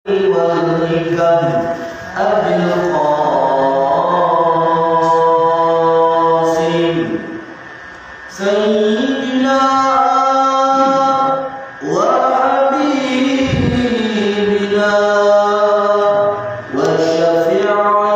والحكم أبي القاسم سيدنا وحبيبنا وشفيعنا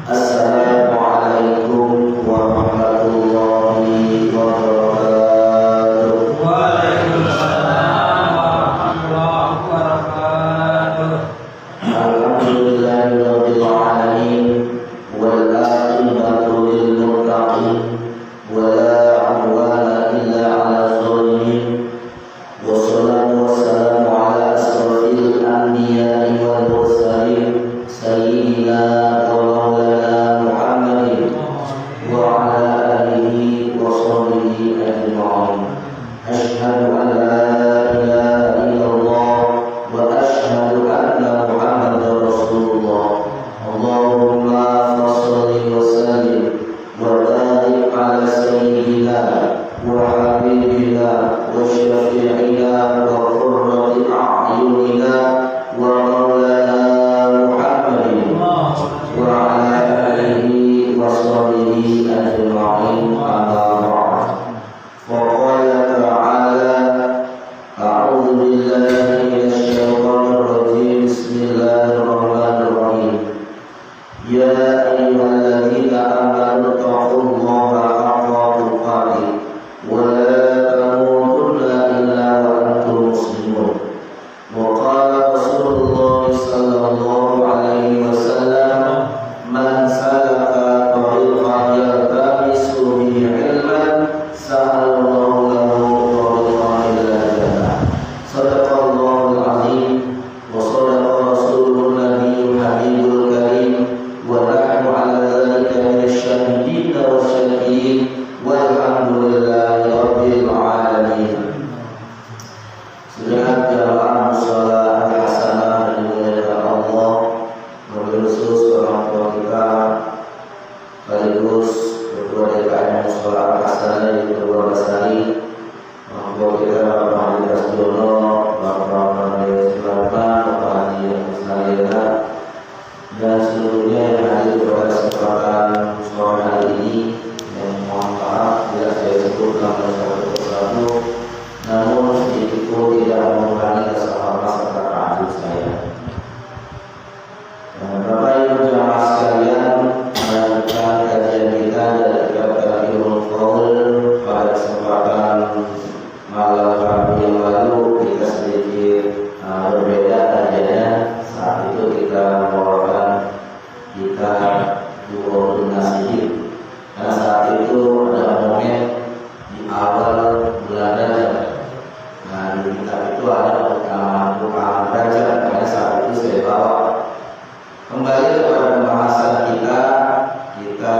Assalamualaikum warahmatullahi wabarakatuh. Alhamdulillahirabbil alamin wal aqibatu lil muttaqin wala 'udwana illa 'alal zalimin. Wassalatu wassalamu ala asrofil anbiya'i wal mursalin sayyidina wa maulana Muhammadin wa ala alihi wa sahbihi ajma'in. Asyhadu an la ilaha illallah wa asyhadu anna Muhammadar Rasulullah. Allahumma shalli wa sallim wa barik ala sayyidina wa habibina wa syafi'ina wa qurrati a'yunina wa maulana Muhammadin wa ala alihi wa sahbihi ajma'in. Amma ba'd. Faqala ta'ala a'udzu billahi minasy syaithanir rajim. Bismillahirrahmanirrahim. Ya ayyuhalladzina amanu taqullaha haqqa tuqatih wa la tamutunna illa wa antum muslimun. Wa qala Rasulullah sallallahu alaihi wasallam, man salaka tariqan yaltamisu bihi ilman sa'alallahu lahu tariqan ila jannah. Sadaqallahul azim wa sadaqa rasulun nabiyyul habibul karim wa nahnu ala dzalika minasyahidin wa syakirin walhamdulillahi rabbil alamin. Saudara jamaah mushola al-hasanah dimuliakan Allah, wabil khusus orang tua kita sekaligus ketua DPR mushola al-hasanah di Kedua Basari, orang tua kita Bapak Haji Rasjono, Bapak Haji Sulaiman, Bapak Haji Ismailana, dan seluruhnya yang hadir pada kesempatan mushola hari ini. Yang mohon maaf bila saya sebut nama satu persatu, namun itu tidak mengurangi kesalahan serta keadilan saya. Bapak Ibu jamaah sekalian, melanjutkan kajian kita dari kitab Tafsirul Qaul. Pada kesempatan malam Rabu yang lalu kita sedikit berbeda kajiannya. Saat itu kita membawakan kitab Du'aul Nasihin. Karena saat itu ada momen di awal bulan Rajab. Nah, di kitab itu ada rekaman Rajab. Karena saat itu saya bawa kembali kepada pembahasan kita. Kita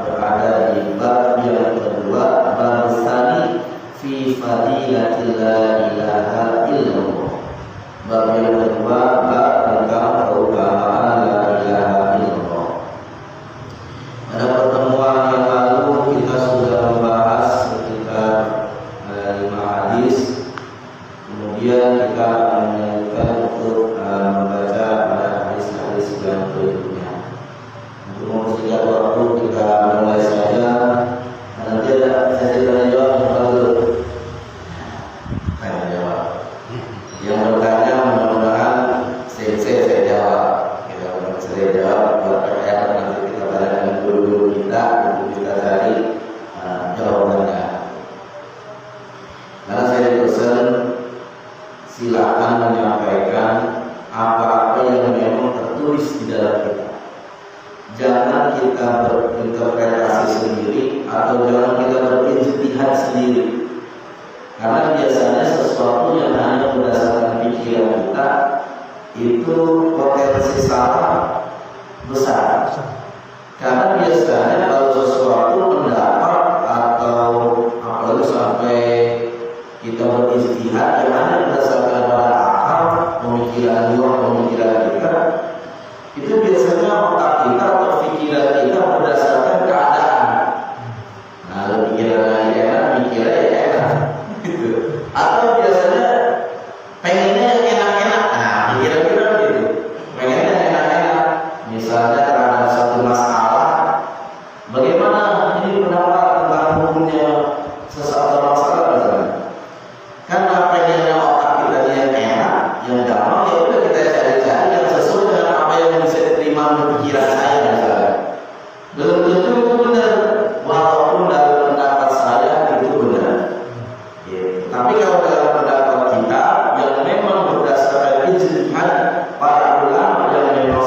berada di bab yang kedua, bab tsani fi fadilatil la ilaha illallah. Bab yang kedua, bab tentang keutamaan la ilaha illallah. Pada pertemuan yang lalu kita sudah membahas sekitar 5 hadis. Kemudian kita akan melanjutkan untuk membaca pada hadis-hadis yang berikutnya. Untuk mempersingkat waktu kita mulai saja. Nanti ada sesi tanya jawab dulu. Tanya jawab. Yang bertanya mudah-mudahan saya jawab. Saya jawab buat PR nanti kita tanyakan guru-guru kita untuk kita cari jawabannya. Karena saya dipesan silakan menyampaikan apa-apa yang memang tertulis di dalam kita. Jangan kita berinterpretasi sendiri atau jangan kita berijtihad sendiri. Karena biasanya sesuatu yang hanya berdasarkan pikiran kita itu potensi salah besar. Karena biasanya kalau sesuatu pendapat atau apalagi sampai kita berijtihad yang hanya berdasarkan pada akal, pemikiran kita, itu biasanya otak kita atau pikiran kita berdasarkan keadaan. Nah, pikiran lagi enak, mikirnya ya enak, gitu. Atau biasanya pengennya yang enak-enak. Nah, pikiran kita gitu, pengennya yang enak-enak. Misalnya terhadap satu masalah, bagaimana ini pendapat tentang hukumnya sesuatu masalah misalnya. Karena pengennya otak kita yang enak, yang gampang, ya udah kita cari-cari yang sesuai dengan apa yang bisa diterima menurut pikiran saya misalnya. Belum tentu itu benar, walaupun dalam pendapat saya itu benar. Ya. Tapi kalau dalam pendapat kita yang memang berdasarkan ijtihad para ulama yang memang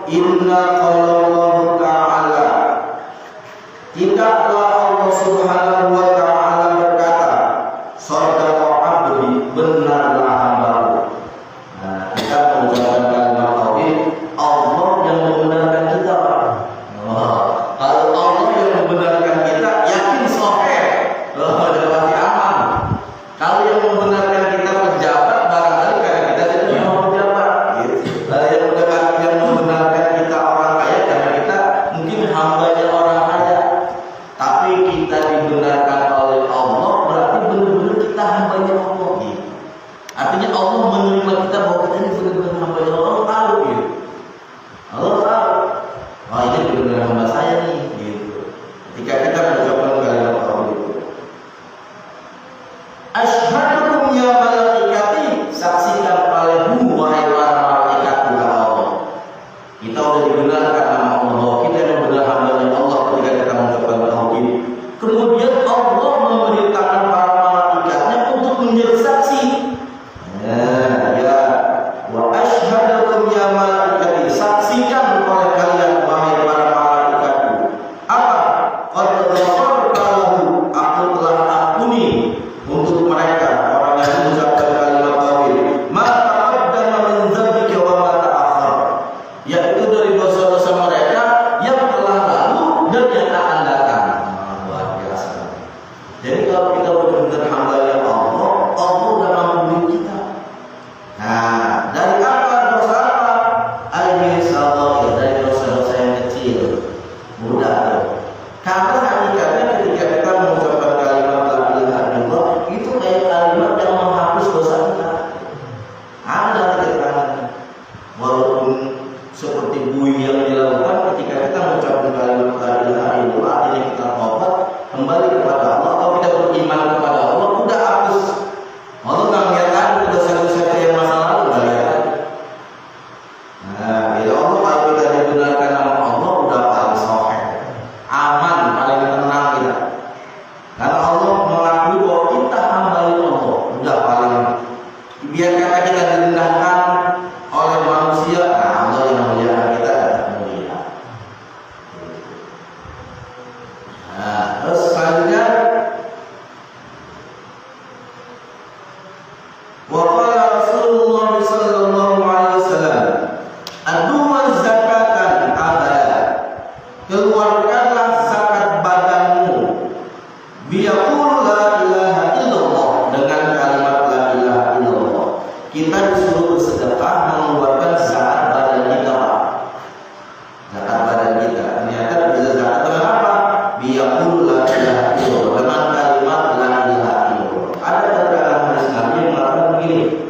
inna qallallahu ta'ala, tidaklah Allah Subhanahu wa ta'ala berkata, shadaqa abdi, benarlah hambaku. Nah, kita mengucapkan kalimat tauhid, Allah yang membenarkan kita. Kalau Allah yang membenarkan kita, yakin sahih, udah pasti aman. Kalau yang membenarkan kita pejabat, barangkali karena kita tidak mau pejabat. Yang membenarkan kita orang kaya, karena kita mungkin hambanya orang kaya. Tapi kita dibenarkan oleh Allah, berarti benar-benar kita hambanya Allah. Artinya Allah menerima kita bahwa kita ini benar-benar hambanya Allah. Allah tahu, Allah tahu. Oh, ini benar-benar hamba saya nih. Ketika kita mengucapkan kalimat tauhid itu, asyhadukum ya malaikati, saksikan olehmu wahai para malaikat Allah. Kita sudah dibenarkan nama Allah, kita yang benar hambanya Allah ketika kita mengucapkan tauhid. Kemudian Allah memerintahkan para malaikatnya untuk menjadi saksi. Wa asyhadukum ya malaikati, saksikan oleh kalian wahai para malaikatku. Apa? Qad ghafartu lahu, aku telah ampuni untuk mereka orang yang mengucapkan kalimat tauhid. Ma taqaddama min dzambika wa ma ta'akhkhar, yaitu dari dosa-dosa mereka yang telah lalu dan yang akan datang. Luar biasa. Jadi kalau kita benar-benar hamba-Nya Allah, Allah sudah mengampuni kita. Nah, dari apa dosa apa? Ayat salah, dari dosa-dosa yang kecil. Mudah. Karena hakikatnya ketika kita mengucapkan kalimat la ilaha illallah, itu kayak kalimat yang menghapus dosa kita. Ada keterangan. Walaupun seperti buih yang dilakukan ketika kita mengucapkan kalimat la ilaha illallah, artinya kita tobat kembali kepada Allah atau kita beriman kepada Allah, udah hapus. Allah nggak melihat lagi dosa-dosa yang masa lalu, nggak lihat lagi. Nah, ya Allah, kalau kita dibenarkan nama Allah, udah paling sahih, aman, paling tenang kita. Karena Allah mengakui bahwa kita hamba-Nya Allah, udah paling. Biar kata kita direndahkan oleh manusia, nah Allah yang mulia kita tidak mulia. Nah, terus selanjutnya, wa qala Rasulullah sallallahu alaihi wasallam, adu zakatan abada, keluarkanlah zakat badanmu, biyaqul la ilaha illallah, dengan kalimat la ilaha illallah. Kita disuruh bersedekah mengeluarkan zakat badan kita, Pak. Zakat badan kita. Ternyata bisa zakat dengan apa? Biyaqul la ilaha illallah, dengan kalimat la ilaha illallah. Ada keterangan hadis Nabi yang mengatakan begini,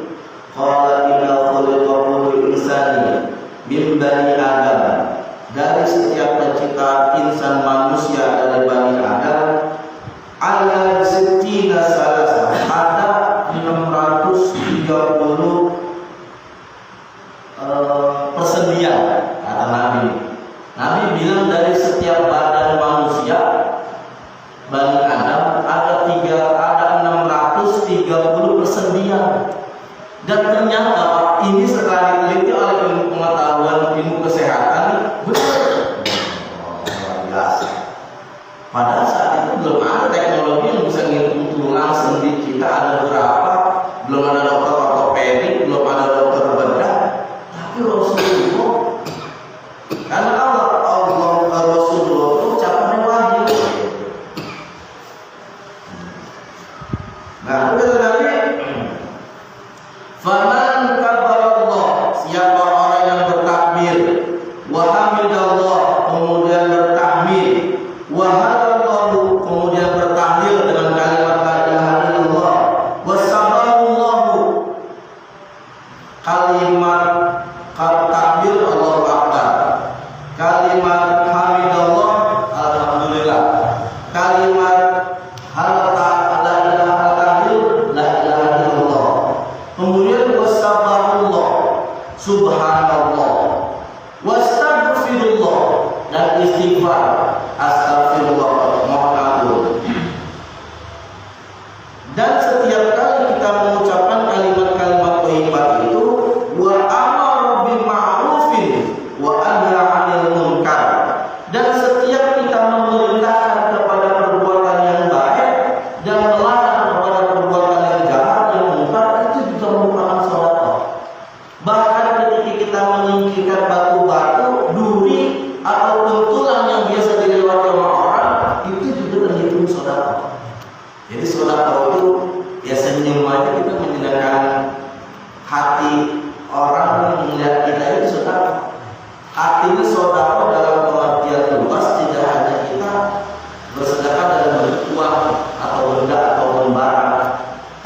qala inna khuliqa kullu insani min bani Adam, dari setiap penciptaan insan manusia dari bani Adam, ala sittina salasa, ada 630 persendian, kata Nabi. Nabi bilang dari setiap badan manusia bani Adam ada 630 persendian. Dan ternyata ini setelah diteliti oleh ilmu pengetahuan, ilmu kesehatan, benar. Biasa. Pada saat itu belum ada teknologi yang bisa ngitung tulang sendi kita ada berapa, belum ada dokter ortopedik, belum ada dokter bedah. Tapi Rasulullah, karena Allah Rasulullah itu ucapannya wahyu. Nah, itu Nabi, faman kabarallah, siapa orang yang bertakbir, wa hamidallah, kemudian bertahmid, wa halallahu, kemudian bertahlil dengan kalimat la ilaha illallah, wa sabahullahu, kalimat takbir Allahu akbar, kalimat hamidallah alhamdulillah, kalimat kemudian wasabahullah, subhanallah, wastaghfirullah, dan istighfar, astagfirullah, mohon ampun. Dan setiap kali kita mengucapkan kalimat-kalimat thayyibah itu, wa amara bil ma'rufin wa anha ataupun tulang yang biasa dilewati sama orang itu juga terhitung sedekah. Jadi sedekah itu ya senyum aja kita menyenangkan hati orang melihat kita itu sedekah. Artinya sedekah dalam pengertian luas tidak hanya kita bersedekah dalam bentuk uang atau benda atau barang,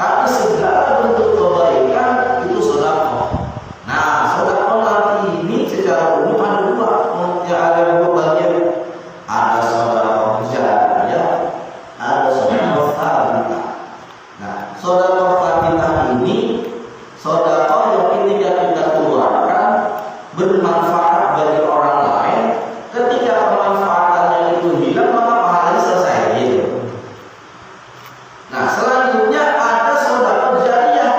tapi segala bentuk kebaikan itu sedekah. Nah, sedekah lagi ini secara umum ada dua, ya ada dua bagian. Ada sedekah jariyah, ada sedekah fardiyah. Nah, sedekah fardiyah ini sedekah yang ketika kita keluarkan bermanfaat bagi orang lain. Ketika kemanfaatannya itu hilang, maka pahalanya selesai gitu. Nah, selanjutnya ada sedekah jariyah.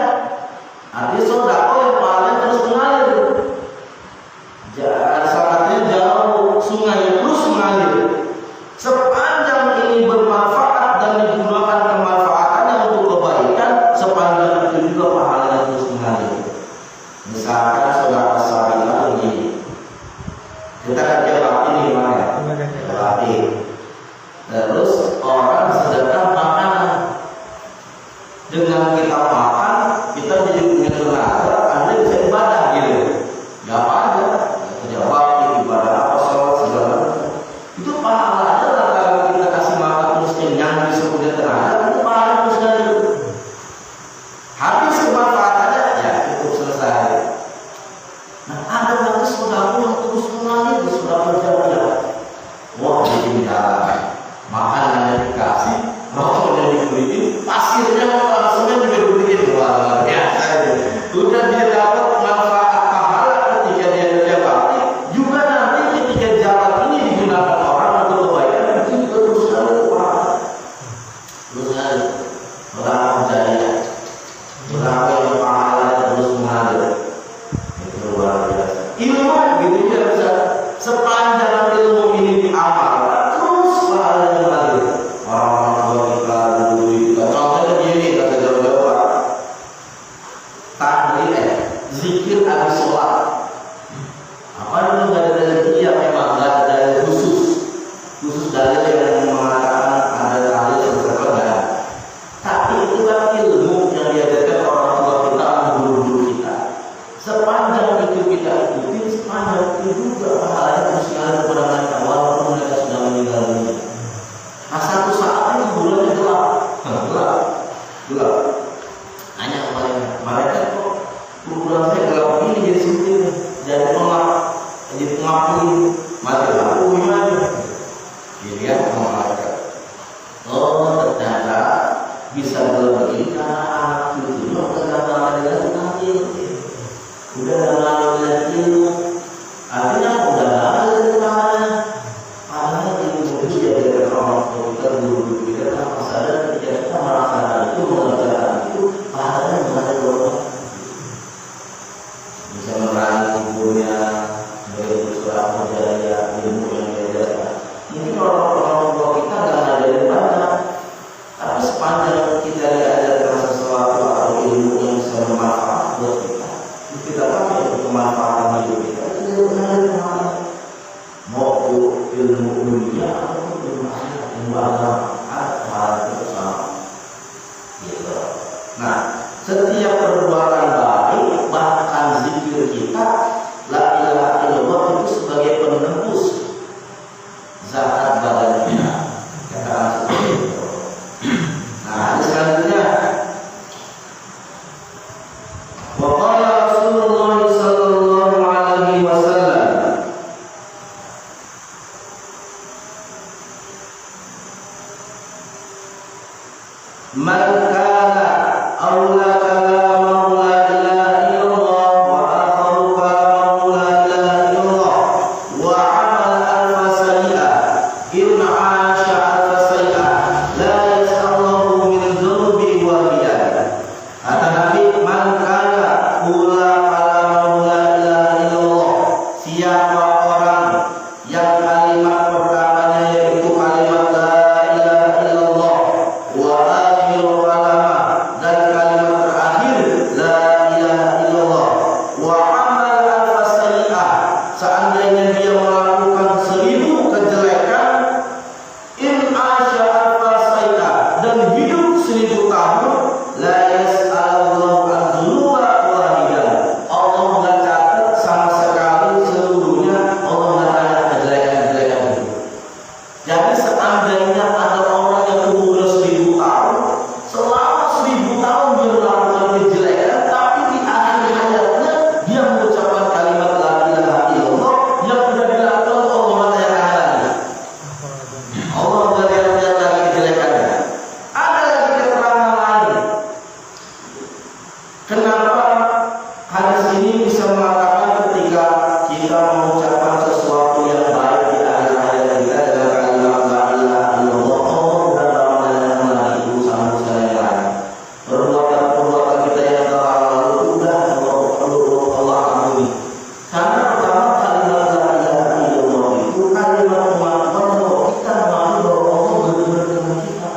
Artinya sedekah yang pahalanya terus mengalir. Saatnya jauh sungai terus mengalir. Sepanjang ini bermanfaat dan digunakan kemanfaatannya untuk kebaikan, sepanjang itu juga pahalanya terus mengalir. Misalkan sedekah syariah begini. Kita kerja bakti nih, Bang ya. Bakti. Terus orang sedekah makanan. Dengan kita makan, kita jadi punya tenaga, Anda bisa ibadah gitu. Gak apa aja. Kerja bakti, ibadah apa, sholat, segala macam. Itu pahalanya lah kalau kita kasih makan terus kenyang, bisa punya tenaga, itu pahala terus ngalir. Habis kemanfaatannya, ya cukup selesai. Nah, ada lagi saudara yang terus mengalir, sudah berjalan. Wah, bikin jalan. Makanannya dikasih, rokoknya dibeliin, pasirnya langsungnya juga dibeliin. Wah, biasa aja. Udah dia dapat manfaat pahala ketika dia kerja bakti, juga nanti ketika jalan ini digunakan orang untuk kebaikan, itu juga terus ngalir pahala. Terus ngalir. Orang jariyah. Berapa yang pahalanya terus mengalir. Itu luar biasa. Ilmu gitu ya, bisa sepanjang ilmu ini diamalkan terus pahalanya mengalir. Orang-orang tua kita dulu kita contohnya begini, kata jawab tahlil, zikir habis sholat. Apa itu nggak ada dalil? Iya memang nggak ada dalil khusus dalil yang mengatakan ada tahlil yang terkenal. Tapi itu kan ilmu yang diajarkan orang tua kita, guru-guru kita. Sepanjang itu kita ikuti, sepanjang itu juga pahalanya terus ngalir kepada mereka walaupun mereka sudah meninggal dunia. Nah, satu saat itu bulannya gelap. Hanya mereka kok bulan saya gelap begini jadi sempit, jadi pengap, jadi pengapun, mati lampu gimana? Dilihat sama mereka. Oh, ternyata bisa gelap begini karena anak cucunya tergantung dengan nanti. Udah dengan ilmu, artinya udah ada pahalanya. Pahalanya ilmu itu diajarkan orang tua kita, guru kita, tanpa sadar ketika kita merasakan itu, mengerjakan itu, pahalanya mengalir orang. Bisa menerangi tubuhnya, sebagai surah jariyah, ilmu yang diajarkan. Mungkin orang-orang tua kita nggak ngajarin banyak, tapi sepanjang kita diajarkan sesuatu atau ilmu yang bisa bermanfaat buat kita pakai untuk kemanfaatan hidup kita, itu mengalir kemana? Mau ilmu dunia atau ilmu akhirat, ilmu agama, ada itu sama. Gitu. Nah, setiap perbuatan baik, bahkan zikir kita, la ilaha illallah itu sebagai penembus zakat badan kita. Katakan seperti itu. Nah, selanjutnya, waqala Rasulullah sallallahu alaihi wasallam, man kana awla kalamahu la ilaha illallah wa akharu kalamahu la ilaha illallah wa amal alfa sayi'ah in 'asha alfa sayi'ah la yasallahu min dhunubi wa biyah. Kata Nabi, man kana awla kalamahu la ilaha illallah, siapa orang yang kalimat pertamanya yaitu kalimat la ilaha illallah wa akhiru kalamah, dan kalimat terakhir la ilaha illallah wa amal alfa sayi'ah, seandainya dia melakukan mengucapkan sesuatu yang baik di akhir hayat kita dengan kalimat la ilaha illallah, Allah dan Ramadhan lagi urusan-urusan yang lain. Perbuatan kita yang telah lalu sudah Allah ampuni. Karena pertama kalimat la ilaha illallah itu kalimat pengakuan bahwa kita mengakui bahwa Allah benar-benar dengan kita.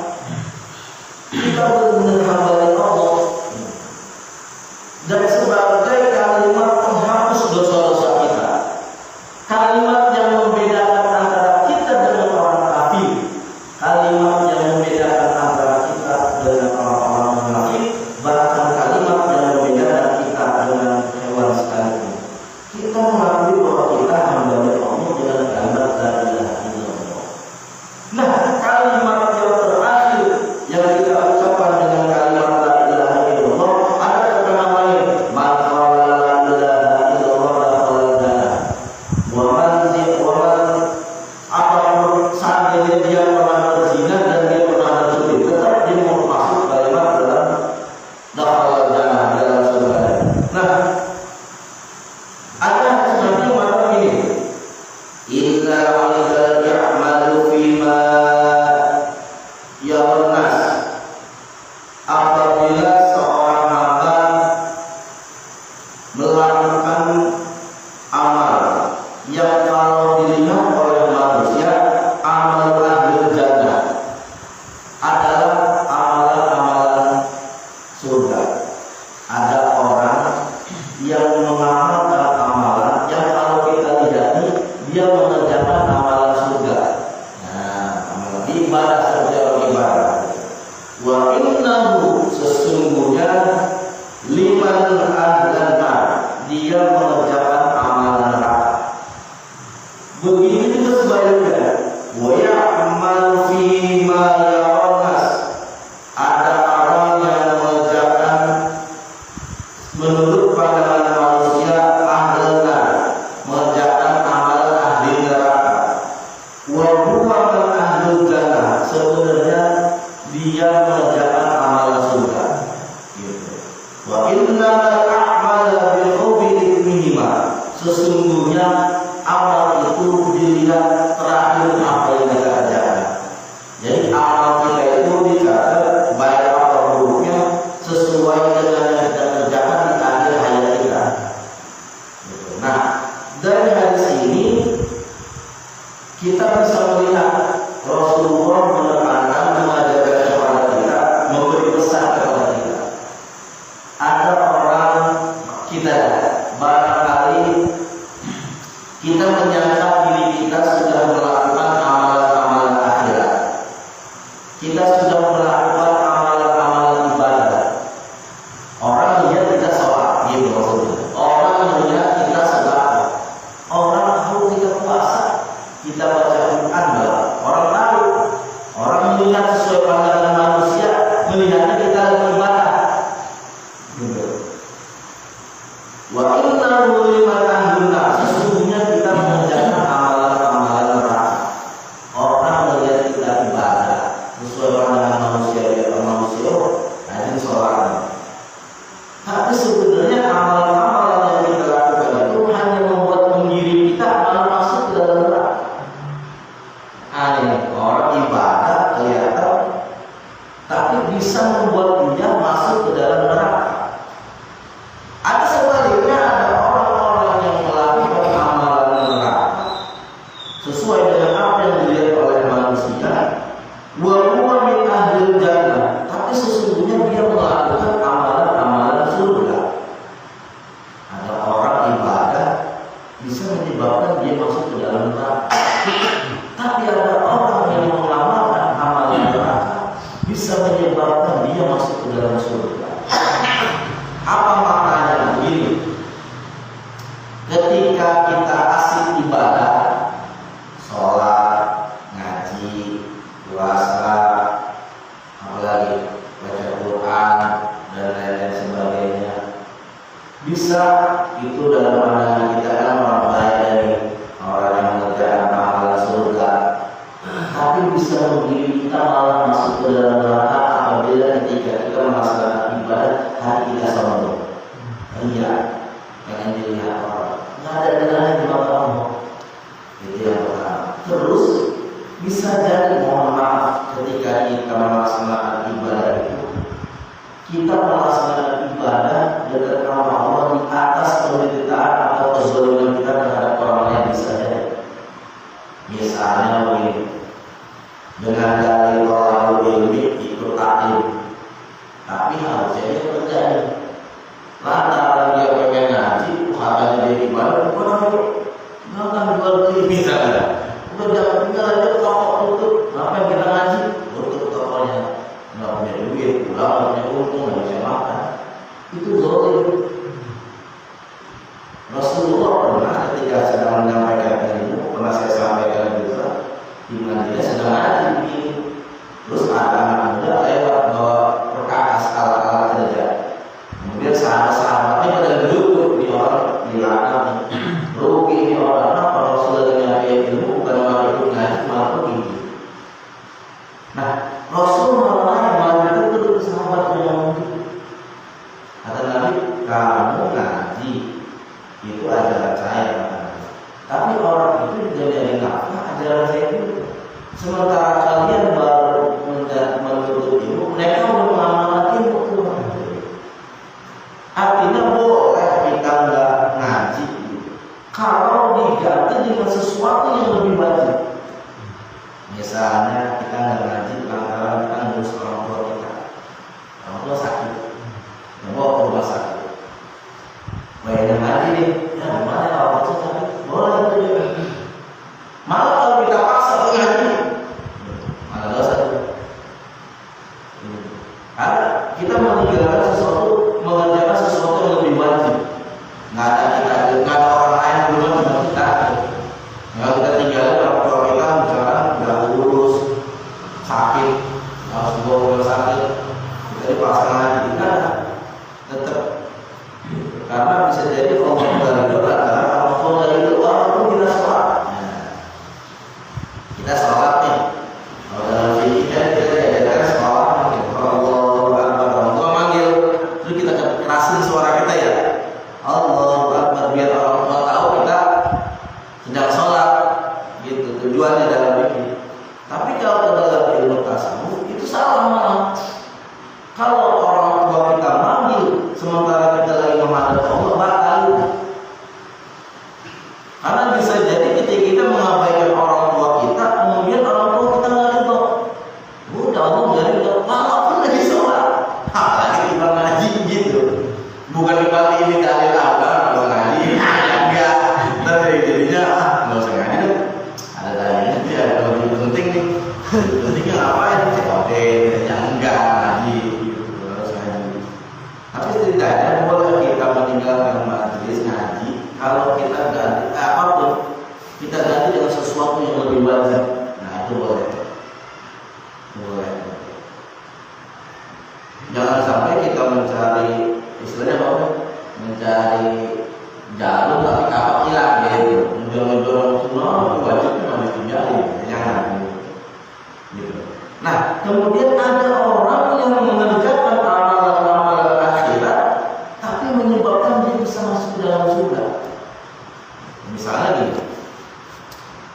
Kita benar-benar hamba Allah. Dan sebagai kalimat penghapus dosa-dosa kita, kalimat yang membedakan antara kita dengan orang kafir, kalimat yang membedakan antara kita dengan orang-orang munafik, bahkan kalimat yang membedakan kita dengan hewan sekalipun. Kita mengakui bahwa kita hamba Allah dengan kalimat la ilaha illallah. Nah, kalimat yang terakhir yang kita ucapkan dengan kalimat la ilaha illallah ada keterangan lain. Man qala la ilaha illallah dakhala jannah. Apapun seandainya dia pernah berzina dan dia pernah mencuri, tetap dia mau masuk kalimat dalam dakhala jannah, dalam surga. Nah, ada seperti macam ini. Inna al ya'malu fima yarnas. Apabila seorang hamba melakukan amal yang kalau dilihat oleh manusia amal ahli jannah adalah amalan-amalan surga. Ada orang yang mengamalkan amalan yang kalau kita lihat dia mengerjakan amalan surga. Nah, amalan ibadah saja ibadah. Wa innahu sesungguhnya liman adlana dia mengerjakan amalan neraka. Begitu juga sebaliknya. Wa ya'mal fi ma yaranas. Ada orang yang mengerjakan menurut pandangan manusia ahlana, mengerjakan amalan ahli neraka. Wa huwa man ahlul jannah. Sebenarnya dia mengerjakan amalan surga. Wa innamal a'malu bi'ubi minima. Sesungguhnya amal itu dilihat terakhir apa yang kita kerjakan. Jadi amal kita itu dicatat baik atau buruknya sesuai dengan yang kita kerjakan di akhir hayat kita. Nah, dari hadis ini kita bisa melihat Rasulullah menekankan, mengajarkan kepada kita, memberi pesan kepada kita. Ada orang kita barangkali kita menyangka diri kita sudah melakukan amalan-amalan akhirat. Kita sudah melakukan amalan-amalan ibadah. Orang lihat kita sholat, gitu maksudnya. Orang lihat kita sedekah. Orang tahu kita puasa, kita baca Quran, orang tahu. Orang melihat sesuai pandangan manusia, melihatnya kita beribadah. Wa innahu liman ahluna. Sesungguhnya kita mengerjakan amalan-amalan neraka. Orang melihat kita ibadah sesuai pandangan manusia, rajin sholat. Tapi sebenarnya amalan-amalan yang kita lakukan itu hanya membuat mengirim kita akan masuk ke dalam neraka. Aneh, orang ibadah kelihatan, tapi bisa membuat dia masuk ke dalam neraka. Ada sebaliknya, ada orang-orang yang melakukan amalan neraka sesuai dengan apa yang dilihat oleh manusia. Wa huwa min ahlil jannah. Tapi sesungguhnya dia melakukan amalan-amalan surga. Ada orang ibadah bisa menyebabkan dia masuk ke dalam neraka. Tapi ada orang yang mengamalkan amalan neraka bisa menyebabkan dia masuk ke dalam surga. Apa maknanya? Begini, ketika kita asik ibadah, sholat, ngaji, puasa, apalagi baca Quran dan lain-lain sebagainya, bisa itu dalam pandangan kita kan orang baik dari orang yang mengerjakan amalan surga. Tapi bisa mengirim kita malah masuk ke dalam neraka apabila ketika kita melaksanakan ibadah hati kita sombong, ria, pengen dilihat orang. Nggak ada dengannya di mata Allah. misalnya. Udah jangan tinggal aja toko tutup. Apa yang kita ngaji? Tutup tokonya. Nggak punya duit, pulang nggak punya untung, nggak bisa makan. Itu zalim. Rasulullah pernah ketika sedang menyampaikan ilmu, pernah saya sampaikan juga di mana dia sedang ngaji begini. Terus ada anak muda lewat bawa perkakas alat-alat kerja. Kemudian sahabat-sahabatnya pada duduk di orang dilaknat. Rugi ini orang apa Rasulullah menyampaikan ilmu bukan malah ikut ngaji malah pergi. Nah, Rasul malah itu ke sahabat yang begitu. Kata Nabi, kamu ngaji itu ajaran saya, tapi orang itu juga dari nafkah ajaran saya itu. Sementara kalian baru menuntut ilmu, mereka belum mengamalkan ilmu Tuhan. Artinya boleh kita nggak ngaji kalau diganti dengan sesuatu yang lebih wajib. Misalnya kita nggak ngaji lantaran kita ngurus orang tua kita, orang tua sakit, bawa ke rumah sakit. Bayangin ngaji nih, ya gimana kalau orang tua sakit? Boleh itu juga. Malah kalau kita paksa ngaji, malah dosa tuh. Karena kita meninggalkan sesuatu, mengerjakan sesuatu yang lebih wajib. Nggak ada orang lain dulu dengan kita. Nggak kita tinggalin orang tua kita misalkan nggak urus, sakit, harus dibawa ke rumah sakit, kita dipaksa ngaji, nah tetap. Karena bisa jadi Allah dari itu adalah Allah dari itu orang pun kita sholat. Kita sholat nih. Kalau dalam fikih kan kita diajarkan sholat. Allahu Akbar, orang tua manggil, terus kita kerasin suara kita ya. Allahu Akbar, biar orang tua tahu kita sedang sholat. Gitu tujuannya dalam fikih. Tapi kalau dalam ilmu tasawuf itu salah malah. Kalau orang tua kita manggil sementara kita lagi menghadap Allah batal. Karena bisa jadi ketika kita mengabaikan orang tua kita, kemudian orang tua kita nggak ridho. Udah Allah nggak ridho, walaupun lagi sholat, apalagi kita ngaji gitu. Bukan dipati ini kali apa kalau ngaji, enggak. Tapi jadinya nggak usah ngaji dong. Ada tanya dia kalau lebih penting nih, pentingnya ngapain? Oke, yang enggak ngaji. Tapi setidaknya boleh kita meninggalkan majelis ngaji kalau kita ganti apapun, kita ganti dengan sesuatu yang lebih wajib. Nah itu boleh. Jangan sampai kita mencari istilahnya apa? Mencari jalur tapi kapal hilang gitu. Menjual semua wajibnya harus dijali. Jangan gitu. Nah kemudian ada orang yang mengerjakan amalan-amalan akhirat tapi menyebabkan dia bisa masuk ke dalam surga. Misalnya gini,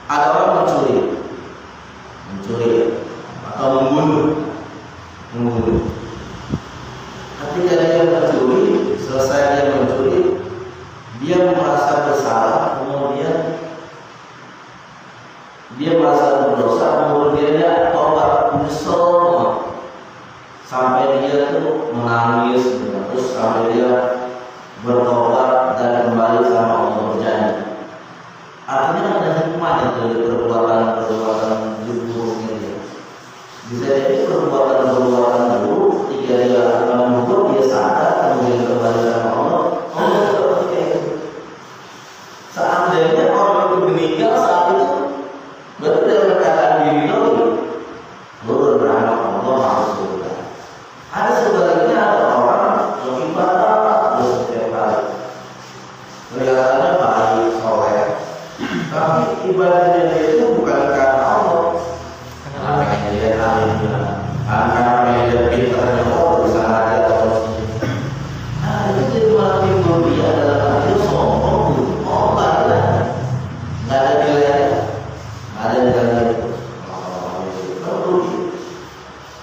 ada orang mencuri atau membunuh. Ketika dia mencuri, selesai dia mencuri, dia merasa bersalah, kemudian dia merasa berdosa, kemudian dia tobat, menyesal sampai dia tuh menangis, terus sampai dia bertobat dan kembali sama Allah berjanji. Artinya ada hikmahnya dari perbuatan buruk ini. Bisa jadi perbuatan buruk ketika dia lakukan buruk dia sadar kemudian kembali sama Allah, Allah seperti itu. Seandainya orang itu meninggal saat itu, berarti dalam keadaan diri turun rahmat Allah harus surga. Ada sebaliknya ada orang yang ibadah terus setiap hari, kelihatannya baik soleh, tapi ibadahnya itu bukan karena Allah. Karena pengen dia alim, karena pengen dia pintarnya Allah bisa aja terus. Nah itu jadi malah timbul dia dalam hati sombong, baiklah, nggak ada nilainya, nggak ada nilainya.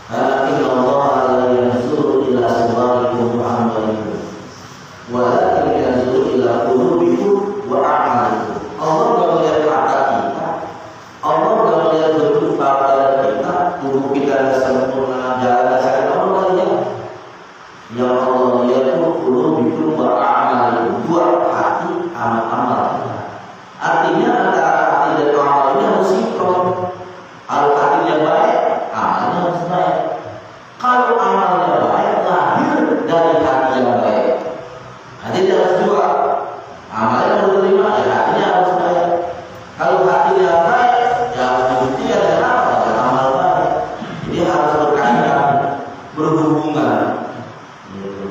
Karena Allah la yanzuru ila suwarikum wa amwalikum, walakin yanzuru ila qulubikum wa a'malikum. Allah nggak melihat mata kita, Allah nggak melihat bentuk badan kita, tubuh kita yang sempurna, jalan saya Allah lihat. Yang Allah lihat itu qulubikum wa a'malikum, dua hati, amal-amal. Artinya antara hati dan tidak baik, ya bukti ya dengan apa? Dengan amal baik. Jadi harus berkaitan, berhubungan. Gitu.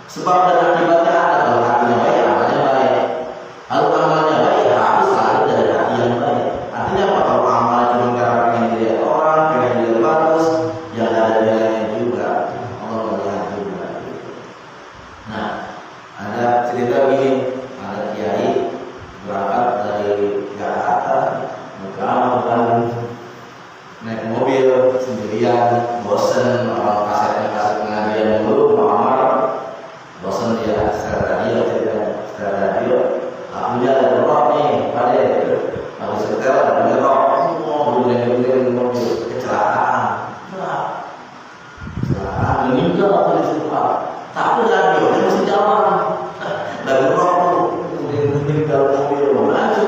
Sebab dan akibatnya ada. Kalau hatinya baik, amalnya baik. Kalau amalnya baik, harus selalu dari hati yang baik. Artinya apa? Kalau amalnya cuma karena pengen dilihat orang, pengen dilihat bagus, yang ada nilainya juga, Allah melihat juga. Nah, ada cerita begini, ada kiai berangkat dari Jakarta ke Bandung, naik mobil sendirian, bosen, orang kaset pengajian dulu, Muhammad, bosen dia secara radio, aku ada rock nih, pada aku setel ada rock, bulan mobil kecelakaan, meninggal atau disempat, tapi radio dia masih jalan, lagu rock kemudian meninggal mobil maju,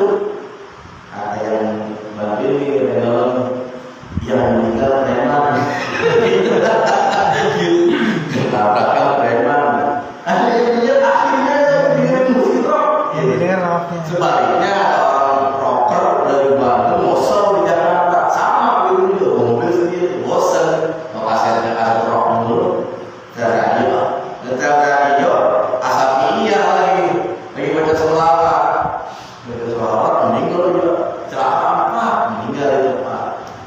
ada yang bantuin di dalam yang meninggal preman, ketabrakkan preman, akhirnya dia musik rock, sebaliknya ada orang rocker dari Bandung bosan di Jakarta, sama itu juga mobil sendiri bosan, mau kaset rock dulu, ngetel radio, asap iya lagi baca selawat, meninggal juga, celaka Pak, meninggal itu Pak.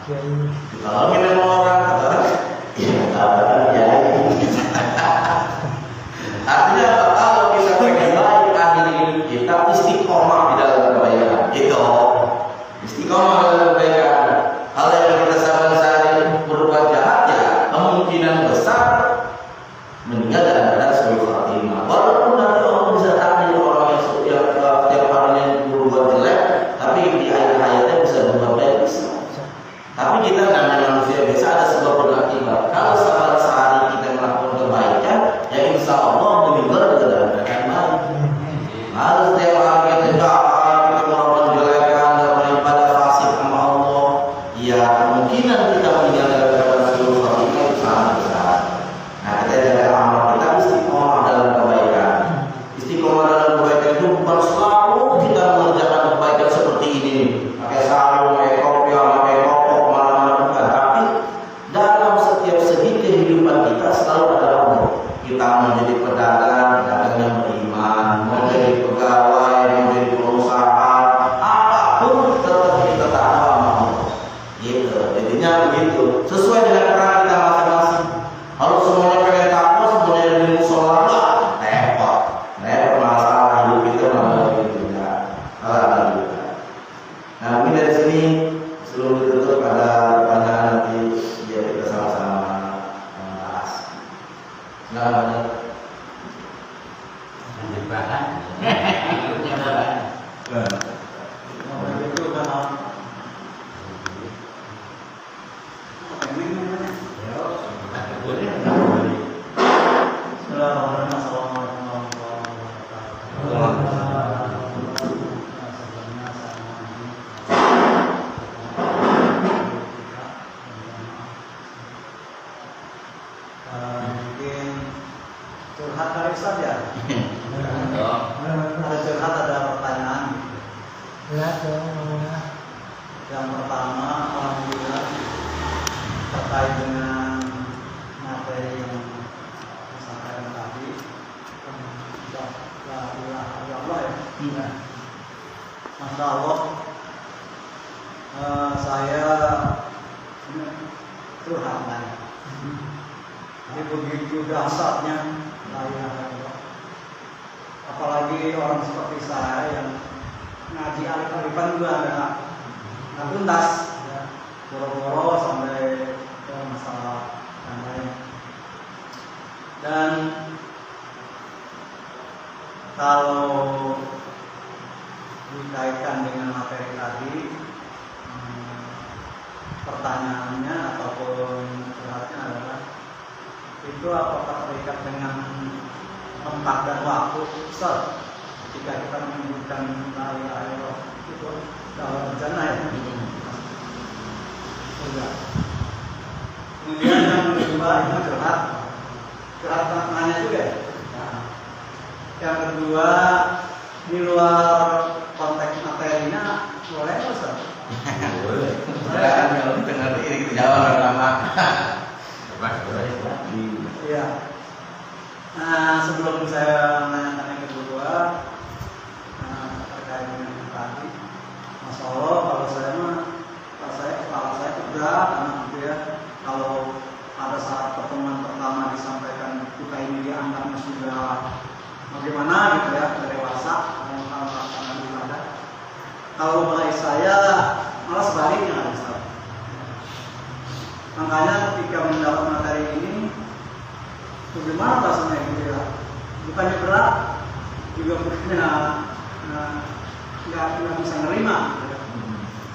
Ditolongin sama orang, kata ya. Artinya apa? Kalau kita pengen baik akhir hidup kita istiqomah di dalam kebaikan. Itu istiqomah dalam kebaikan. Kalau yang kita sehari berbuat jahat ya kemungkinan besar meninggal dalam keadaan sebagai khatimah. Walaupun nanti Allah bisa takdir orang yang setiap harinya berbuat jelek, tapi di akhir hayatnya bisa berbuat baik bisa. Tapi kita namanya manusia biasa ada sebab berakibat. Kalau sehari kita melakukan kebaikan, ya insya Allah meninggal dalam keadaan baik. Harus setiap hari kita jahat, kita melakukan kejelekan, dan ibadah fasik sama Allah, ya kemungkinan kita meninggal dalam keadaan seluruh khatimah itu sangat besar. Nah, kita jaga amal kita istiqomah dalam kebaikan. Istiqomah dalam kebaikan itu bukan selalu kita mengerjakan kebaikan seperti ini, pakai sarung, pakai kopi, pakai rokok, malam-malam bukan. Tapi dalam setiap segi kehidupan kita selalu ada Allah. Kita menjadi pedagang, pedagangnya beriman, menjadi pegawai, menjadi pengusaha, apapun tetap kita taat sama Allah. Gitu, jadinya begitu. Sesuai dengan peran kita masing-masing. Kalau semuanya pengen takwa, semuanya dari musola, repot masalah hidup kita malah begitu ya. Alhamdulillah. Nah, mungkin dari sini sebelum ditutup ada pertanyaan nanti biar kita sama-sama bahas. Silakan. Mungkin curhat dari Ustaz ya. Ada curhat, ada pertanyaan. Yang pertama, alhamdulillah terkait dengan materi yang disampaikan tadi. La ilaha illallah ya. Masya Allah, saya curhat lagi. Ini begitu dahsyatnya la ilaha illallah. Apalagi orang seperti saya yang ngaji alif-alifan juga nggak tuntas, ya. Boro-boro sampai ke masalah yang lain. Dan kalau dikaitkan dengan materi tadi, pertanyaannya ataupun curhatnya adalah itu apakah terikat dengan tempat dan waktu? Ustaz, ketika kita menyebutkan la ilaha illallah itu dalam bencana ya. Sudah. Kemudian yang kedua itu curhat nanya juga ya. Yang kedua di luar konteks materinya boleh Ustaz? Silakan kalau kita ngerti ini kita jawab pertama. Iya. Nah, sebelum saya menanyakan yang kedua terkait dengan yang tadi, Masya Allah, kalau kepala saya tegak, karena gitu ya, kalau pada saat pertemuan pertama disampaikan kita ini dianggapnya sudah bagaimana gitu ya, sudah dewasa dalam hal melaksanakan ibadah. Kalau mulai saya malah sebaliknya, Ustaz. Makanya ketika mendapat materi ini, bagaimana rasanya gitu ya? Bukannya berat, juga bukannya nggak bisa nerima. Gitu ya.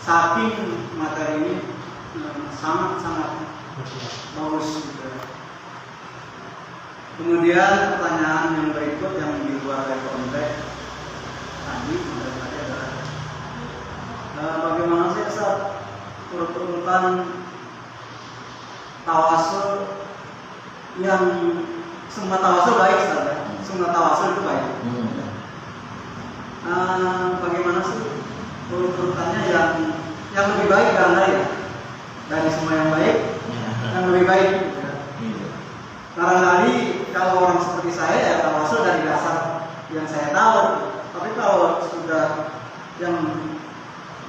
Saking materi ini sangat bagus. Gitu ya. Kemudian pertanyaan yang berikut yang di luar dari konteks tadi adalah bagaimana sih Ustaz urutan tawasul yang semua tawasul baik Ustaz ya? Semua tawasul itu baik. Bagaimana sih urutannya yang lebih baik dari semua yang baik yang lebih baik gitu ya. Barangkali kalau orang seperti saya ya tawasul dari dasar yang saya tahu, tapi kalau sudah yang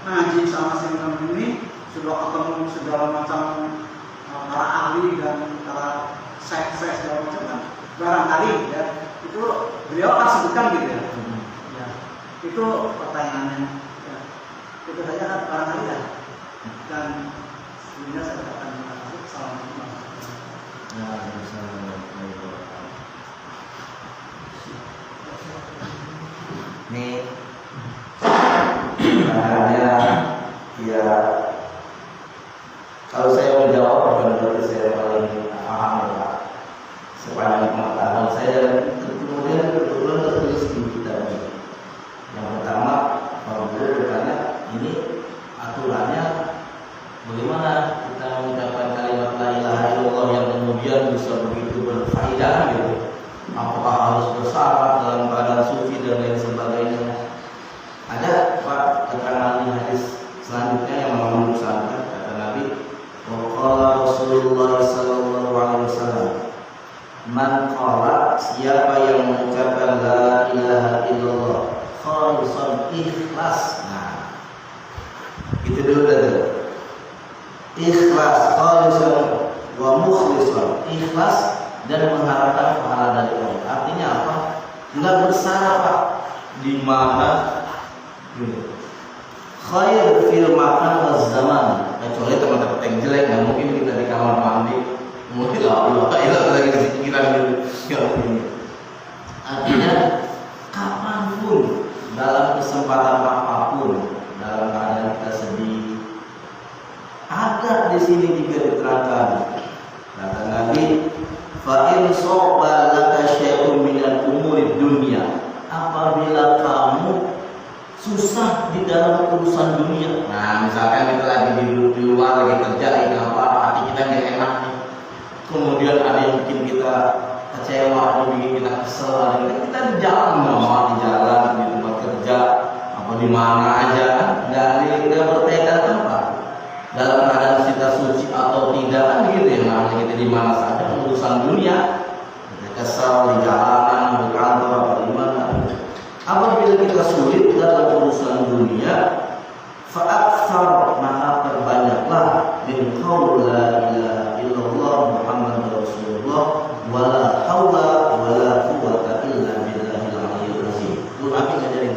ngaji sama senior ini sudah ketemu segala macam para ahli dan para saya segala macam kan barangkali ya itu beliau akan sebutkan gitu ya. Ya itu pertanyaannya ya. Itu saja kan barangkali ya. Dan sebenarnya saya katakan terima kasih. Assalamualaikum. Ini hanya ya kalau saya menjawab bukan berarti saya paling paham ya sepanjang pengetahuan saya dan kemudian kebetulan tertulis di kitab ini. Yang pertama kalau beliau bertanya ini aturannya bagaimana kita mengucapkan kalimat la ilaha illallah yang kemudian bisa begitu berfaedah gitu. Apakah harus bersyarat dalam keadaan suci dan lain sebagainya? Ada Pak keterangan di hadis selanjutnya yang mengandung sanad kata Nabi, waqala Rasulullah sallallahu alaihi wasallam, man qala siapa yang mengucapkan la ilaha illallah khalisan ikhlas. Nah, itu dulu tadi. Ikhlas khalisan wa mukhlisan, ikhlas dan mengharapkan pahala dari Allah. Artinya apa? Enggak bersyarat Pak di mana khair fil makan waz zaman. Kecuali teman-teman yang jelek, nggak mungkin kita di kamar mandi mungkin Allah lagi di pikiran dulu. Artinya kapanpun dalam kesempatan apapun dalam keadaan kita sedih, ada di sini juga diterangkan kata Nabi, fa in soba laka syai'un minal umuri dunya, apabila kamu susah di dalam urusan dunia. Nah, misalkan kita lagi di luar lagi kerja lagi apa, hati kita nggak enak nih. Kemudian ada yang bikin kita kecewa, ada yang bikin kita kesel, ada yang kita di jalan di jalan di tempat kerja apa di mana aja, nggak berteda tempat. Dalam keadaan kita suci atau tidak kan gitu ya, namanya kita di mana saja urusan dunia, kesal di jalanan, di kantor apa di mana. Apabila kita sulit dalam urusan dunia, fa'aktsar maka perbanyaklah min qaul la ilaha illallah Muhammadur Rasulullah wala haula wala quwwata illa billahil aliyyil azim. Lu Nabi ngajarin.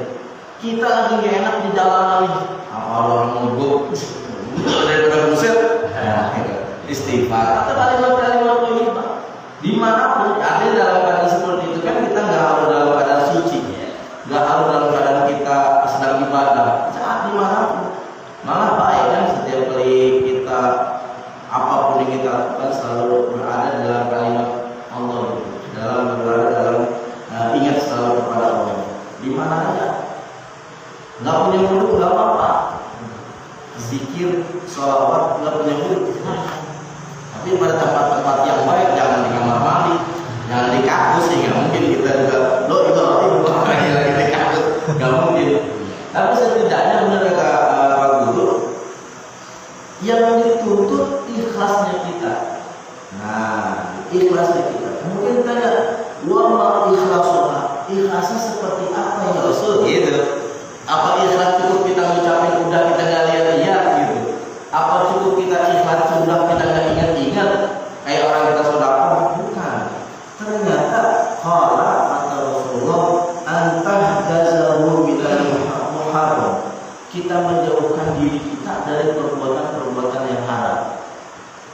Kita lagi gak enak di jalanan nih. Apa orang mogok? Daripada buset. Istighfar atau kalimat-kalimat thayyibah. Dimanapun ada dalam keadaan seperti itu kan kita nggak harus dalam keadaan suci. Gak harus dalam keadaan kita sedang ibadah, saat dimanapun. Malah baik kan setiap kali kita apapun yang kita lakukan selalu berada dalam kalimat Allah, berada dalam ingat selalu kepada Allah. Di mana aja, nggak punya mulut nggak apa-apa, zikir, sholawat nggak punya mulut. Tapi pada tempat-tempat yang baik, jangan di kamar mandi, jangan di kampus, sehingga mungkin kita juga lagi di kampus, nggak mungkin. Tapi setidaknya benar kata Pak Guru, Yang dituntut ikhlasnya kita. Nah, ikhlasnya kita. Mungkin tanya, wa ma ikhlasuna? Ikhlasnya seperti apa ya Rasul? Gitu. Apa ikhlas cukup kita ngucapin udah kita nggak lihat-lihat gitu? Apa cukup kita ikhlas sudah kita nggak ingat-ingat? Kayak orang kita sedekah? Bukan. Ternyata qala kata Rasulullah, antah gazahu minal muharram. Kita menjauhkan diri kita dari perbuatan-perbuatan yang haram.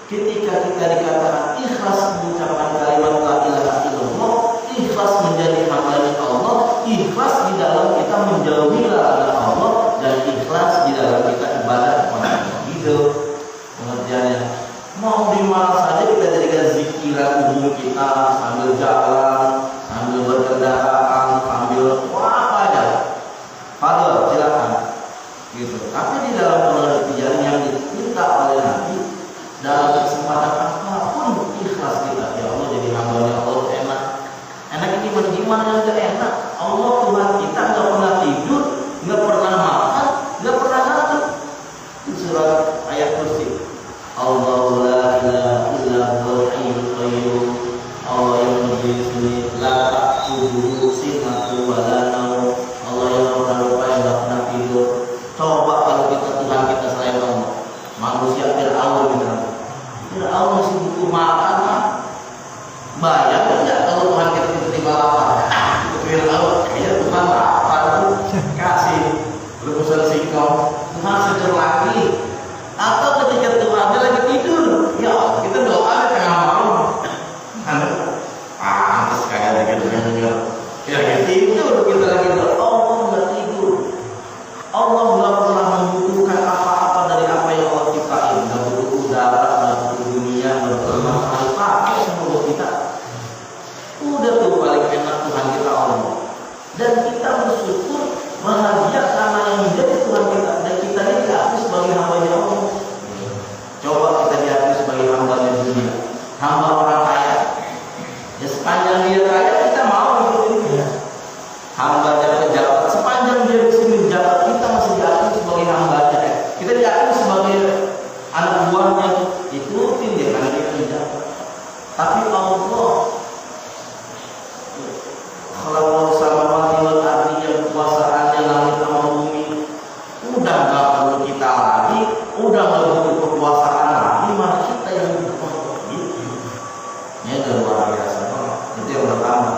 Ketika kita dikatakan ikhlas mengucapkan kalimat la ilaha illallah, ikhlas menjadi hamba Allah, ikhlas di dalam kita menjauhi larangan Allah, dan ikhlas di dalam kita ibadah kepada Allah. Gitu pengertiannya. Mau di mana saja kita jadikan zikiran umum kita, sambil jalan, sambil berkendaraan, sambil apa aja. Fadl, silakan. Gitu. Tapi di dalam pengertian yang diminta oleh Nabi, dalam kesempatan apapun ikhlas kita, ya Allah jadi hambanya Allah enak. Enak ini gimana yang gak enak? Allah Tuhan kita nggak pernah tidur, nggak pernah makan, nggak pernah ngantuk. Surat ayat kursi. Allahu la ilaha illa huwal hayyul qayyum. Allah yang berdiri sini, la ta'khudhuhu sinatun wa la naum. Allah yang pernah lupa, yang nggak pernah tidur. Coba kalau kita Tuhan kita selain Allah, manusia Fir'aun misalnya. Fir'aun masih butuh makan, bayang nggak kalau Tuhan kita tiba-tiba lapar? Fir'aun kayaknya Tuhan lapar tuh, kasih rebusan singkong, Tuhan seger lagi. Atau ketika Tuhan lagi tidur, ya kita doa di tengah malam, pantas kayak dengar ya tidur kita lagi doa. Allah nggak tidur. Allah nggak pernah membutuhkan apa-apa dari apa yang Allah ciptain. Nggak butuh udara, nggak butuh dunia, nggak butuh masalah, pakai semua kita. Udah tuh paling enak Tuhan kita Allah. Dan kita bersyukur bahagia karena yang menjadi Tuhan kita, dan kita ini diakui sebagai hamba-Nya Allah. Coba kita diakui sebagai hamba-Nya dunia, hamba orang kaya. Ya sepanjang dia kaya kita mau ikut dia. Hamba-Nya pejabat, sepanjang dia bisa menjabat, kita masih diakui sebagai hamba-Nya. Kita diakui sebagai anak buahnya, ikutin dia karena dia pejabat. Tapi Allah, kalau samawati wal ardi, yang kuasaannya langit sama bumi, udah gak perlu kita lagi, udah gak butuh kekuasaan lagi, malah kita yang butuh kekuasaan. Ini udah luar biasa. Itu yang pertama.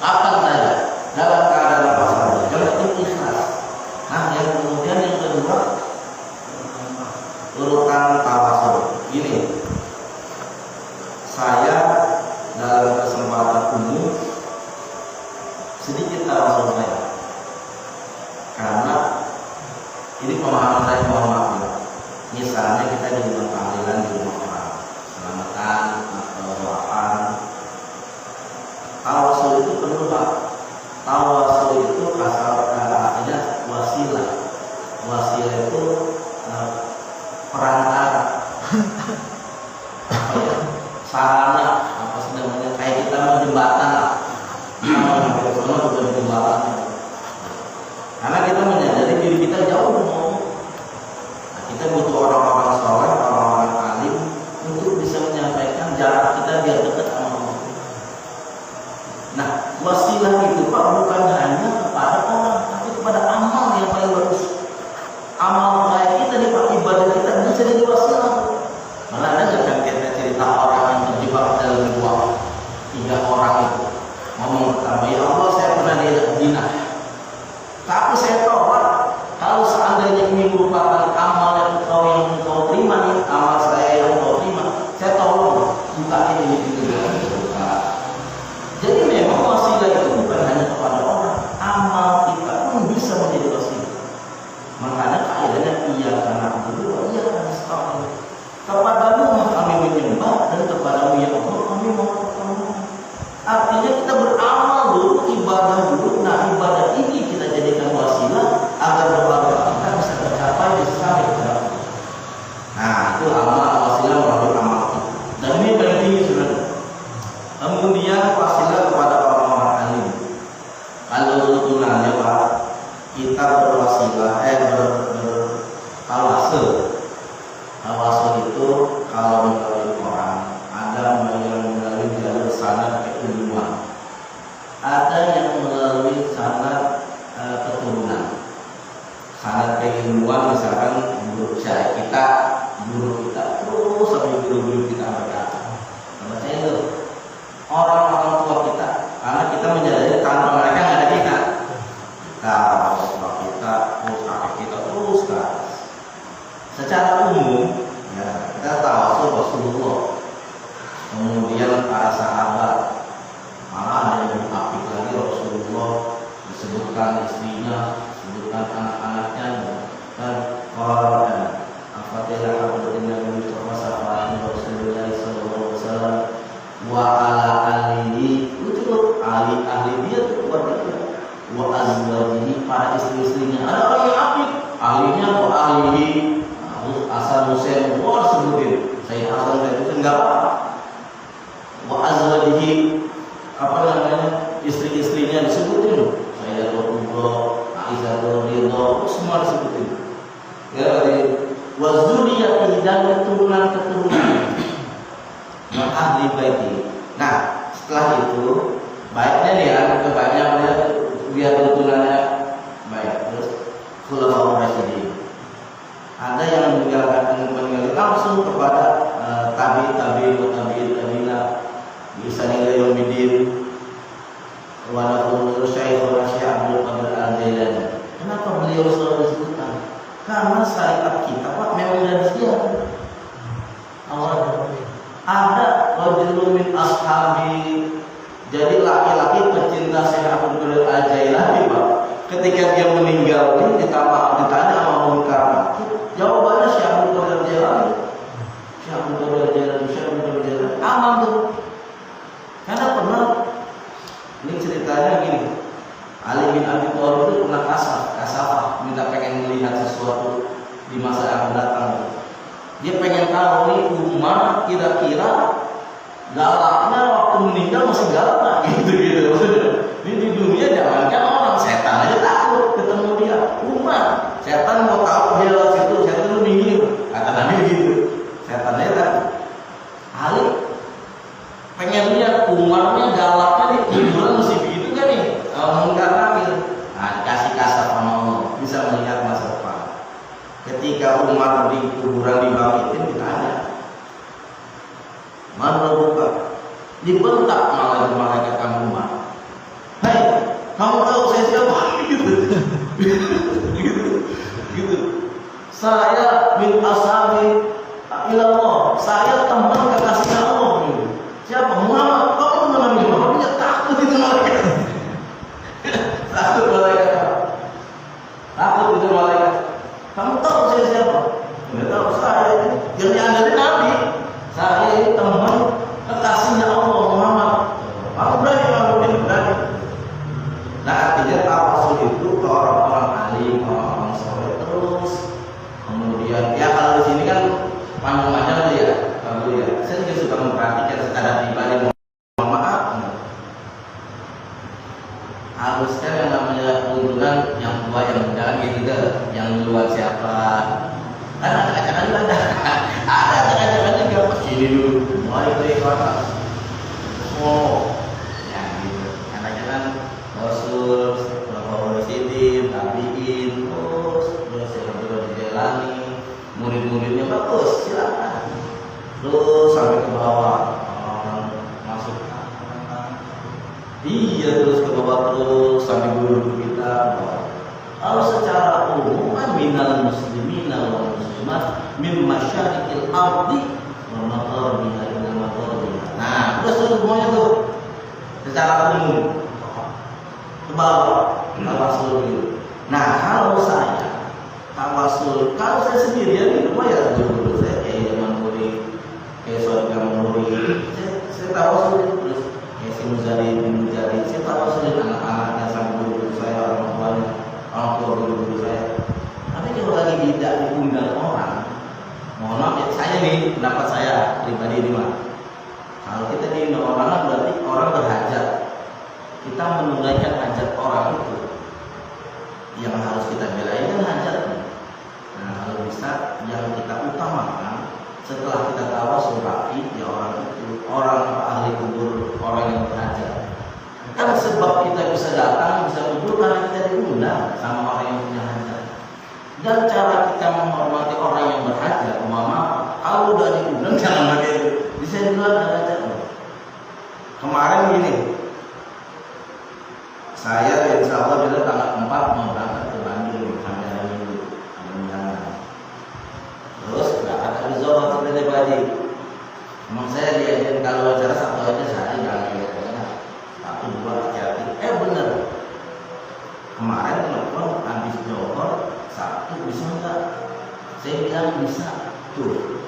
Kapan saja, dalam keadaan apa saja, yang penting ikhlas. Nah, yang kemudian yang kedua, urutan tawasul. Ini saya dalam kesempatan umum sedikit tawasul saya, karena ini pemahaman saya, mohon maaf ya. Misalnya kita di rumah panggilan, di rumah orang, selamatan atau doaan, tawasul itu perlu Pak. Tawasul itu asal artinya wasilah. Wasilah itu perantara, sarana, apa sih namanya, kayak kita mau jembatan lah. Karena kita menyadari diri kita jauh mau. Nah, kita butuh orang-orang soleh, orang-orang alim untuk bisa menyampaikan jarak kita biar dekat sama Allah. Nah, wasilah itu Pak bukan hanya kepada orang, tapi kepada amal yang paling bagus. Amal baik kita nih Pak, ibadah kita bisa jadi wasilah. Malah ada nggak kita cerita orang yang terjebak dalam gua, 3 orang itu ngomong pertama, ya Allah saya pernah dihina, tapi saya tolak. Kalau seandainya ini merupakan amal yang engkau terima nih, amal saya yang engkau terima, saya tolong buka ini gitu. Jadi memang wasilah itu bukan hanya kepada orang, amal kita pun bisa menjadi wasilah. Makanya kaidahnya iya karena dulu, iya karena setahun. Kepadamu kami menyembah, dan kepadamu ya Allah kami mau bertemu. Artinya kita beramal dulu, ibadah dulu. Nah, ibadah ini kita jadikan wasilah agar doa kita bisa tercapai di sampai kepada Allah. Nah, itu amal wasilah melalui amal kita. Dan ini paling tinggi sudah. Kemudian wasilah kepada orang-orang alim. Kalau tuntutannya Pak, kita berwasilah bertawasul Tawasul itu kalau melalui orang, ada yang melalui jalur sanad keilmuan, ada yang melalui sanad keturunan. Sanad keilmuan misalkan guru syarah kita, terus sampai guru-guru kita berkata, baca itu orang tua kita, karena kita menyadari tanpa mereka nggak ada kita. Orang tua kita, terus kakek kita terus kan. Secara umum, ya, kita tahu Rasulullah, kemudian para sahabat, malah ada yang lebih apik lagi Rasulullah disebutkan istrinya, disebutkan anak-anaknya, dan orang Al-Fatihah Al-Fatihah Mustafa Safari Rasulullah Sallallahu Alaihi Wasallam wa ala alihi, itu ahli dia tuh keluarga, wa azwajihi, para istri-istrinya. Ada orang yang apik, ahlinya wa ahlihi, asal Hussein, wah sebutin saya asal Hussein enggak apa-apa. Wa azwajihi, apa namanya, istri-istrinya disebutin, saya Rasulullah, Aisyah Rasulullah, semua disebutin. Ya, wa dzurriyyati, dan keturunan yang ahli baiti. Nah, setelah itu baiknya nih ya, kebanyakan biar keturunannya baik. Terus khulafaur rasyidin. Ada yang meninggalkan langsung kepada tabi'in bisa nilai yomidin wa naqulu Syaikhul Abdul Qadir Al-Jailani. Kenapa beliau selalu disebutkan? Karena syariat kita Pak memang dari dia. Allah ada rajulun min ashabi. Jadi laki-laki pecinta Syekh Abdul Qadir Al-Jailani Pak, ketika dia meninggal ini ditanya sama Munkar Nakir, jawabannya Syekh Abdul Qadir Al-Jailani. Syekh Abdul Qadir Al-Jailani aman tuh. Karena pernah, ini ceritanya gini, Ali bin Abi Thalib itu pernah kasafah, minta pengen melihat sesuatu di masa yang akan datang. Dia pengen tahu nih Umar kira-kira galaknya waktu meninggal masih galak nggak gitu. Di dunia jangankan orang, setan aja takut ketemu dia. Umar, setan mau tahu dia lewat situ, setan itu minggir, kata Nabi gitu. Setan aja takut. Ali pengen lihat Umarnya galaknya di kuburan masih begitu kan nih, Munkar Nakir. Nah, dikasih kasar sama Allah, bisa melihat masa depan. Ketika Umar di kuburan dibangkitin, ditanya, mana buka? Dibentak malah malaikat kamu Umar. Hei, kamu tahu saya siapa? gitu. Saya min ashabi ilallah. Saya teman kekasihnya Allah. Siapa? Muhammad. Kamu teman Nabi Muhammad? Dia takut itu malaikat. Takut itu malaikat. Kamu tahu saya siapa? Tidak tahu saya. Yang dianggap Nabi. Saya ini teman kekasihnya Allah Muhammad. Kamu berani, berani. Nah, artinya tawasul itu ke orang-orang alim, orang-orang soleh terus. Kemudian, ya kalau di sini kan panjang-panjang aja ya, Pak Guru ya. Saya juga suka memperhatikan secara pribadi. Mohon maaf. Harusnya yang namanya keuntungan yang tua yang muda gitu deh. Yang duluan siapa? Kan acak-acakan juga ada. Ada acak-acakan juga. Ini dulu, mulai dari atas. Oh, ya gitu. Acak-acakan Rasul, Rasul Sidin, Tabiin, terus yang dijalani, murid-muridnya bagus, silakan. Terus sampai ke bawah, masuk. Iya, terus ke bawah terus sampai guru kita. Kalau secara umum kan minal muslimina wal muslimat min masyariqil ardi wa magharibiha ila magharibiha. Nah, terus semuanya tuh secara umum ke bawah tawasul gitu. Nah, kalau saya tawasul, kalau saya sendirian di rumah ya dulu saya kayak zaman murid, kayak saudara murid, saya tawasul terus kayak si Muzali bin Muzali, saya tawasul anak-anaknya sama guru saya, orang tuanya. Orang tua guru saya. Tapi kalau lagi tidak diundang orang, mohon maaf ya, saya nih pendapat saya pribadi ini mah. Kalau kita diundang orang berarti orang berhajat. Kita menunaikan hajat orang itu. Yang harus kita belain kan hajatnya. Nah, kalau bisa yang kita utamakan setelah kita tawasul rapi, ya orang ahli kubur, orang yang berhajat. Kan sebab kita bisa datang, bisa kubur karena kita diundang sama orang yang punya hajat. Dan cara kita menghormati orang yang berhajat, kalau udah diundang jangan pakai bisa di luar hajat. Kemarin gini, saya insya Allah bila tanggal 4 mau berangkat ke Bandung sampai hari Minggu, mudah-mudahan. Terus nggak ada rezeki dari Bali. Emang saya diajarin kalau acara satu aja sehari jangan ya, satu dua hati. Bener. Kemarin telepon habis Johor Sabtu bisa nggak? Saya bilang bisa. Tuh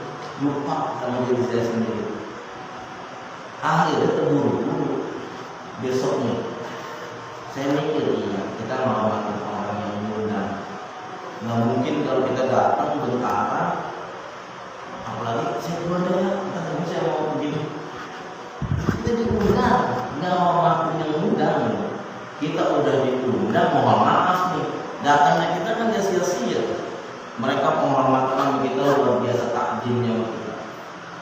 lupa sama diri saya sendiri. Akhirnya terburu-buru besoknya. Saya mikir iya kita menghormati orang yang mengundang. Nggak mungkin kalau kita datang bentara, apalagi saya keluar ya, kata saya mau begini. Kita diundang, nggak menghormati yang undang. Kita udah diundang, mohon maaf nih. Datangnya kita kan nggak sia-sia. Mereka penghormatan kita luar biasa takjimnya kita.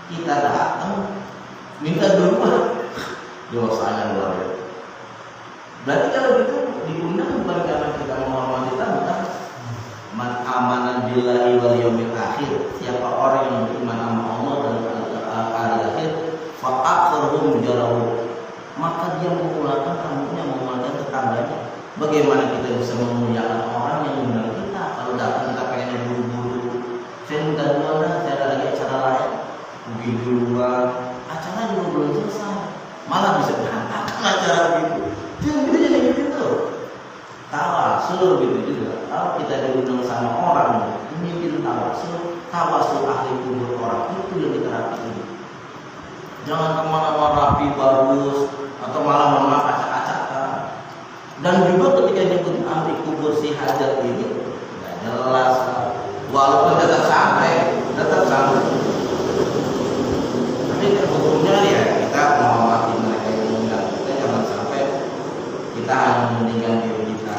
Kita datang, minta dulu, dosanya luar biasa. Berarti kalau gitu diundang bukan karena kita menghormati tamu kan? Man amana billahi wal yaumil akhir. Siapa orang yang beriman sama Allah dan hari akhir, fa'aqruhum jarahu. Maka dia memulakan tamunya, memulakan tetangganya. Bagaimana kita bisa memuliakan orang yang mengundang kita kalau datang kita pengennya buru-buru? Saya minta dulu dah, saya ada lagi acara lain. Mungkin duluan, acara juga belum selesai, malah bisa berantakan acara gitu. Jadi jadi gitu. Tawasul gitu juga. Kalau kita diundang sama orang, ini tawasul ahli kubur orang itu yang kita rapiin. Jangan kemana-mana rapi bagus atau malah memang acak-acakan. Dan juga ketika nyebut ahli kubur si hajat ini nggak jelas. Walaupun tetap sampai. Tapi hukumnya ya kita menghormati mereka yang mengundang kita, jangan sampai kita hanya mementingkan diri kita.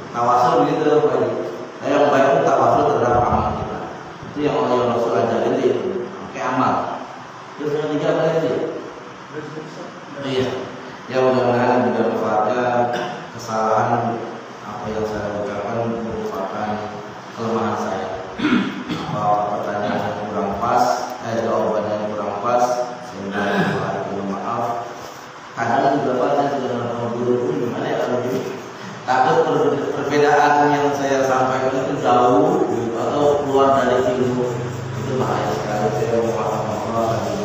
Tawasul begitu Pak. Yang baik itu tawasul terhadap amal kita. Itu yang Allah Rasul ajarin itu. Oke, amal. Terus yang tiga apa lagi? Iya. Ya mudah-mudahan juga bermanfaatnya. Kesalahan apa yang saya ucapkan merupakan kelemahan saya. Bahwa pertanyaan yang kurang pas, jawaban yang kurang pas, sehingga mohon maaf. Kadang juga banyak sudah guru gimana ya kalau ini takut perbedaan yang saya sampaikan itu jauh atau keluar dari ilmu, itu bahaya sekali. Saya mohon maaf.